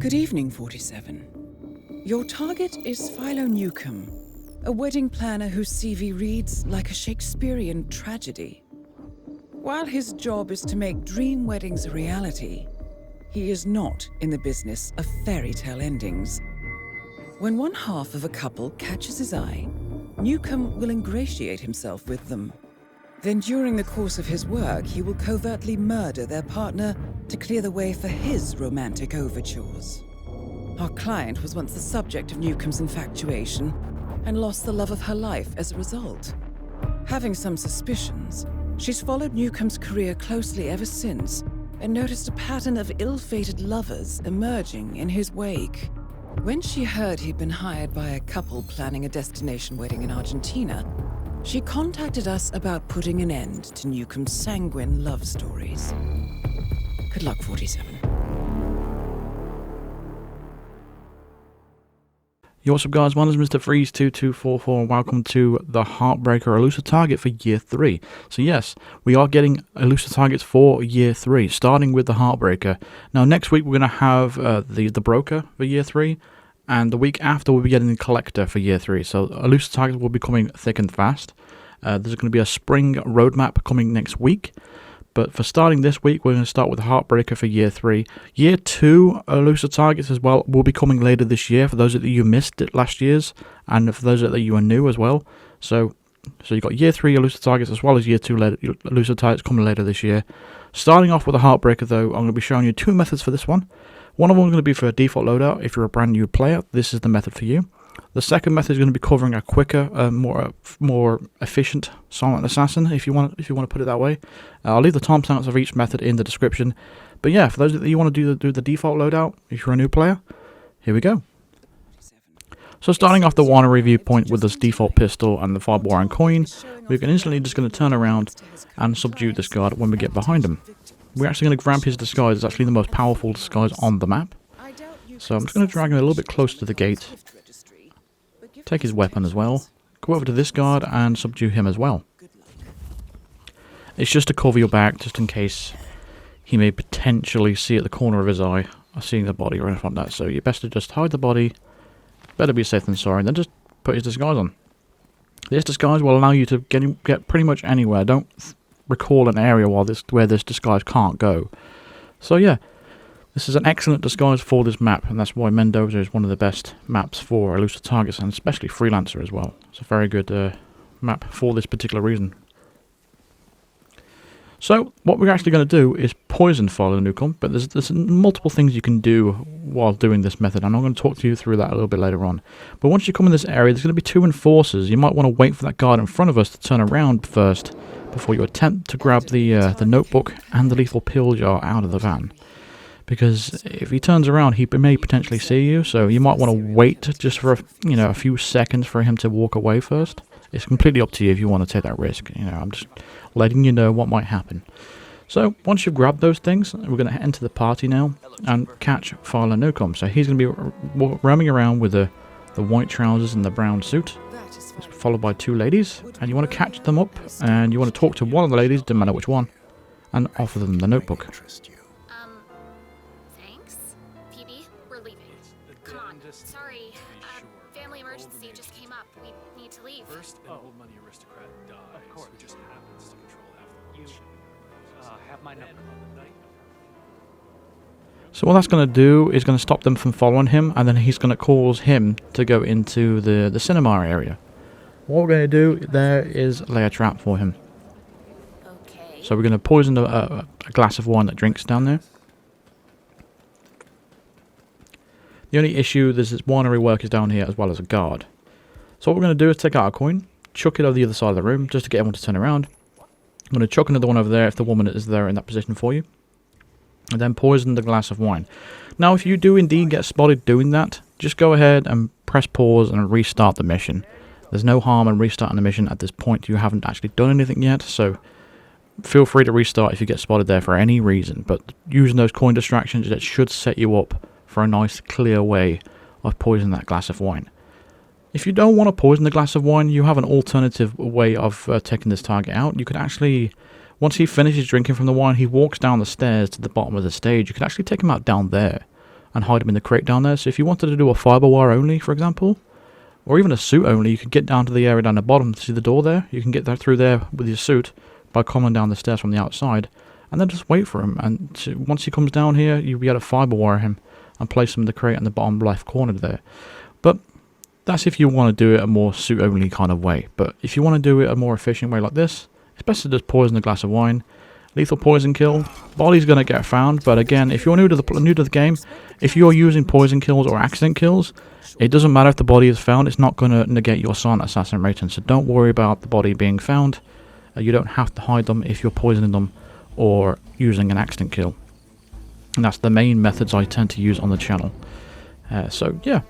Good evening, 47. Your target is Philo Newcomb, a wedding planner whose CV reads like a Shakespearean tragedy. While his job is to make dream weddings a reality, he is not in the business of fairy tale endings. When one half of a couple catches his eye, Newcomb will ingratiate himself with them. Then during the course of his work, he will covertly murder their partner to clear the way for his romantic overtures. Our client was once the subject of Newcomb's infatuation and lost the love of her life as a result. Having some suspicions, she's followed Newcomb's career closely ever since and noticed a pattern of ill-fated lovers emerging in his wake. When she heard he'd been hired by a couple planning a destination wedding in Argentina, she contacted us about putting an end to Newcomb's sanguine love stories. Good luck, 47. Yo, what's up guys, my name is Mr. Freeze2244 and welcome to the Heartbreaker Elusive target for year 3. So yes, we are getting Elusive targets for year 3, starting with the Heartbreaker. Now next week we're going to have the Broker for year 3, and the week after we'll be getting the Collector for year 3. So Elusive targets will be coming thick and fast. There's going to be a spring roadmap coming next week. But for starting this week, we're going to start with the Heartbreaker for year 3. Year 2 Elusive targets as well will be coming later this year for those that you missed it last year's, and for those that you are new as well. So you've got year 3 Elusive targets as well as year 2 Elusive targets coming later this year. Starting off with the Heartbreaker though, I'm going to be showing you 2 methods for this one. One of them is going to be for a default loadout. If you're a brand new player, this is the method for you. The second method is going to be covering a quicker, more efficient silent assassin, if you want to put it that way. I'll leave the timestamps of each method in the description. But yeah, for those that you want to do the default loadout, if you're a new player, here we go. So starting off the winery viewpoint with this default pistol and the 5 Warren coin, we're instantly just going to turn around and subdue this guard when we get behind him. We're actually going to grab his disguise. It's actually the most powerful disguise on the map. So I'm just going to drag him a little bit closer to the gate. Take his weapon as well, go over to this guard and subdue him as well. It's just to cover your back, just in case he may potentially see at the corner of his eye, seeing the body or anything like that. So you're best to just hide the body, better be safe than sorry, and then just put his disguise on. This disguise will allow you to get pretty much anywhere. Don't recall an area where this disguise can't go. So yeah. This is an excellent disguise for this map, and that's why Mendoza is one of the best maps for Elusive targets, and especially Freelancer as well. It's a very good map for this particular reason. So, what we're actually going to do is poison Philo Newcomb, but there's multiple things you can do while doing this method, and I'm going to talk to you through that a little bit later on. But once you come in this area, there's going to be 2 enforcers. You might want to wait for that guard in front of us to turn around first, before you attempt to grab the notebook and the lethal pill jar out of the van. Because if he turns around, he may potentially see you, so you might want to wait just for a few seconds for him to walk away first. It's completely up to you if you want to take that risk. I'm just letting you know what might happen. So once you've grabbed those things, we're going to enter the party now and catch Philo Newcomb. So he's going to be roaming around with the white trousers and the brown suit, followed by 2 ladies, and you want to catch them up, and you want to talk to one of the ladies, doesn't matter which one, and offer them the notebook. Sorry, family emergency just came up. We need to leave. First, an old money aristocrat dies, of course, who just happens to control half the world. Have my number. So what that's going to do is going to stop them from following him, and then he's going to cause him to go into the cinema area. What we're going to do there is lay a trap for him. Okay. So we're going to poison a glass of wine that drinks down there. The only issue, there's this winery workers down here as well as a guard. So what we're going to do is take out a coin, chuck it over the other side of the room, just to get everyone to turn around. I'm going to chuck another one over there if the woman is there in that position for you. And then poison the glass of wine. Now if you do indeed get spotted doing that, just go ahead and press pause and restart the mission. There's no harm in restarting the mission at this point. You haven't actually done anything yet, so feel free to restart if you get spotted there for any reason. But using those coin distractions, it should set you up for a nice clear way of poisoning that glass of wine. If you don't want to poison the glass of wine, you have an alternative way of taking this target out. You could actually, once he finishes drinking from the wine, he walks down the stairs to the bottom of the stage. You could actually take him out down there. and hide them in the crate down there. So if you wanted to do a fiber wire only, for example, or even a suit only, you could get down to the area down the bottom. See the door there? You can get that through there with your suit by coming down the stairs from the outside, and then just wait for him. And once he comes down here, you'll be able to fiber wire him and place him in the crate in the bottom left corner there. But that's if you want to do it a more suit only kind of way. But if you want to do it a more efficient way like this, it's best to just poison a glass of wine. Lethal poison kill. Body's gonna get found, but again, if you're new to the game, if you're using poison kills or accident kills, it doesn't matter if the body is found. It's not gonna negate your silent assassin rating. So don't worry about the body being found. You don't have to hide them if you're poisoning them or using an accident kill. And that's the main methods I tend to use on the channel. So yeah,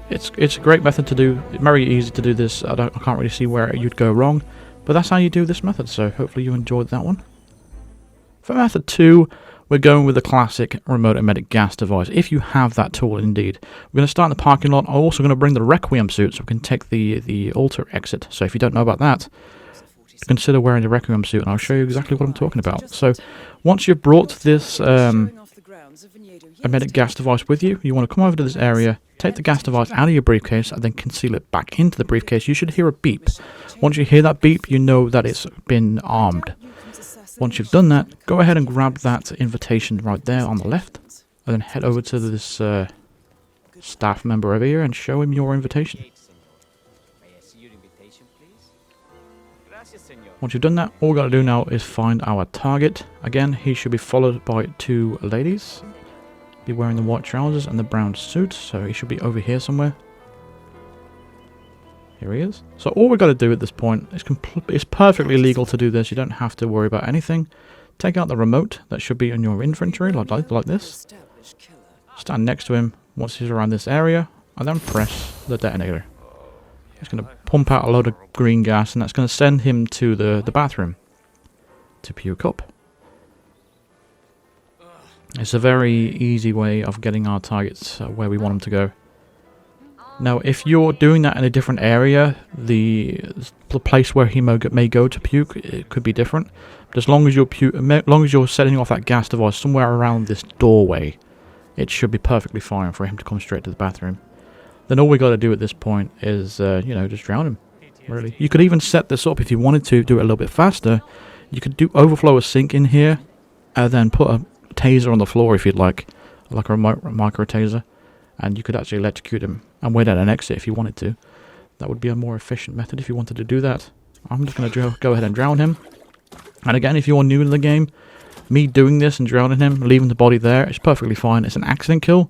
it's a great method to do. It's very easy to do this. I can't really see where you'd go wrong, but that's how you do this method. So hopefully you enjoyed that one. For method 2, we're going with the classic remote emetic gas device, if you have that tool indeed. We're going to start in the parking lot. I'm also going to bring the Requiem suit so we can take the altar exit. So if you don't know about that, consider wearing the Requiem suit, and I'll show you exactly what I'm talking about. So once you've brought this emetic gas device with you, you want to come over to this area, take the gas device out of your briefcase, and then conceal it back into the briefcase. You should hear a beep. Once you hear that beep, you know that it's been armed. Once you've done that, go ahead and grab that invitation right there on the left, and then head over to this staff member over here and show him your invitation. Once you've done that, all we've got to do now is find our target. Again, he should be followed by 2 ladies. Be wearing the white trousers and the brown suit, so he should be over here somewhere. Here he is. So all we've got to do at this point is it's perfectly legal to do this. You don't have to worry about anything. Take out the remote that should be in your inventory, like this. Stand next to him once he's around this area, and then press the detonator. It's going to pump out a load of green gas, and that's going to send him to the bathroom to puke up. It's a very easy way of getting our targets where we want them to go. Now, if you're doing that in a different area, the place where he may go to puke, it could be different. But as long as you're setting off that gas device somewhere around this doorway, it should be perfectly fine for him to come straight to the bathroom. Then all we got to do at this point is, just drown him. Really, you could even set this up if you wanted to do it a little bit faster. You could overflow a sink in here, and then put a taser on the floor if you'd like a micro taser. And you could actually electrocute him and wait at an exit if you wanted to. That would be a more efficient method if you wanted to do that. I'm just going to go ahead and drown him. And again, if you're new to the game, me doing this and drowning him, leaving the body there, it's perfectly fine. It's an accident kill.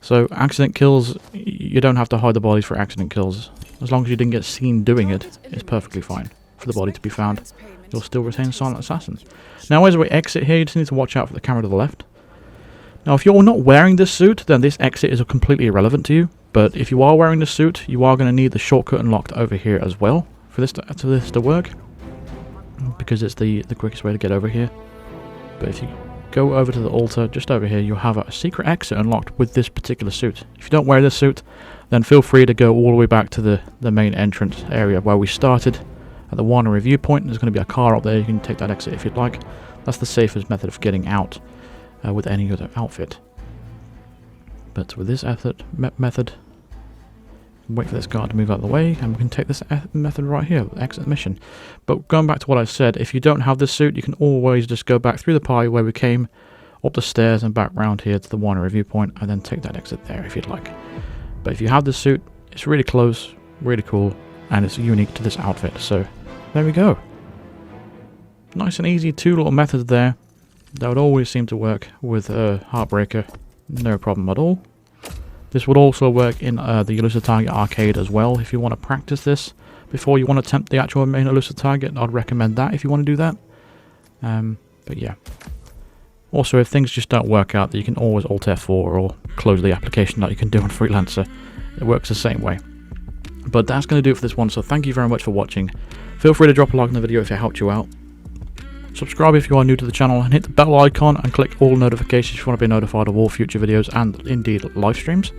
So accident kills, you don't have to hide the bodies for accident kills. As long as you didn't get seen doing it, it's perfectly fine for the body to be found. You'll still retain Silent Assassin. Now as we exit here, you just need to watch out for the camera to the left. Now, if you're not wearing this suit, then this exit is completely irrelevant to you. But if you are wearing this suit, you are going to need the shortcut unlocked over here as well for this to work, because it's the quickest way to get over here. But if you go over to the altar, just over here, you'll have a secret exit unlocked with this particular suit. If you don't wear this suit, then feel free to go all the way back to the main entrance area where we started at the winery viewpoint. There's going to be a car up there. You can take that exit if you'd like. That's the safest method of getting out. With any other outfit. But with this method, wait for this guard to move out of the way, and we can take this method right here, exit mission. But going back to what I said, if you don't have this suit, you can always just go back through the party where we came, up the stairs and back round here to the winery viewpoint, and then take that exit there if you'd like. But if you have this suit, it's really close, really cool, and it's unique to this outfit. So there we go. Nice and easy, 2 little methods there. That would always seem to work with Heartbreaker, no problem at all. This would also work in the Elusive Target arcade as well. If you want to practice this before you want to attempt the actual main Elusive Target, I'd recommend that if you want to do that. But yeah. Also, if things just don't work out, you can always Alt F4 or close the application like you can do on Freelancer. It works the same way. But that's going to do it for this one, so thank you very much for watching. Feel free to drop a like on the video if it helped you out. Subscribe if you are new to the channel, and hit the bell icon and click all notifications if you want to be notified of all future videos and indeed live streams.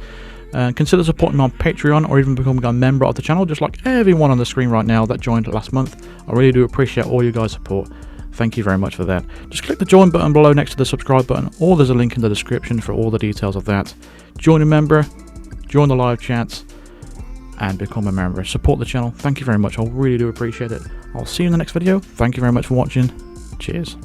Consider supporting me on Patreon or even becoming a member of the channel, just like everyone on the screen right now that joined last month. I really do appreciate all you guys' support. Thank you very much for that. Just click the join button below next to the subscribe button, or there's a link in the description for all the details of that. Join a member, join the live chats, and become a member. Support the channel. Thank you very much. I really do appreciate it. I'll see you in the next video. Thank you very much for watching. Cheers.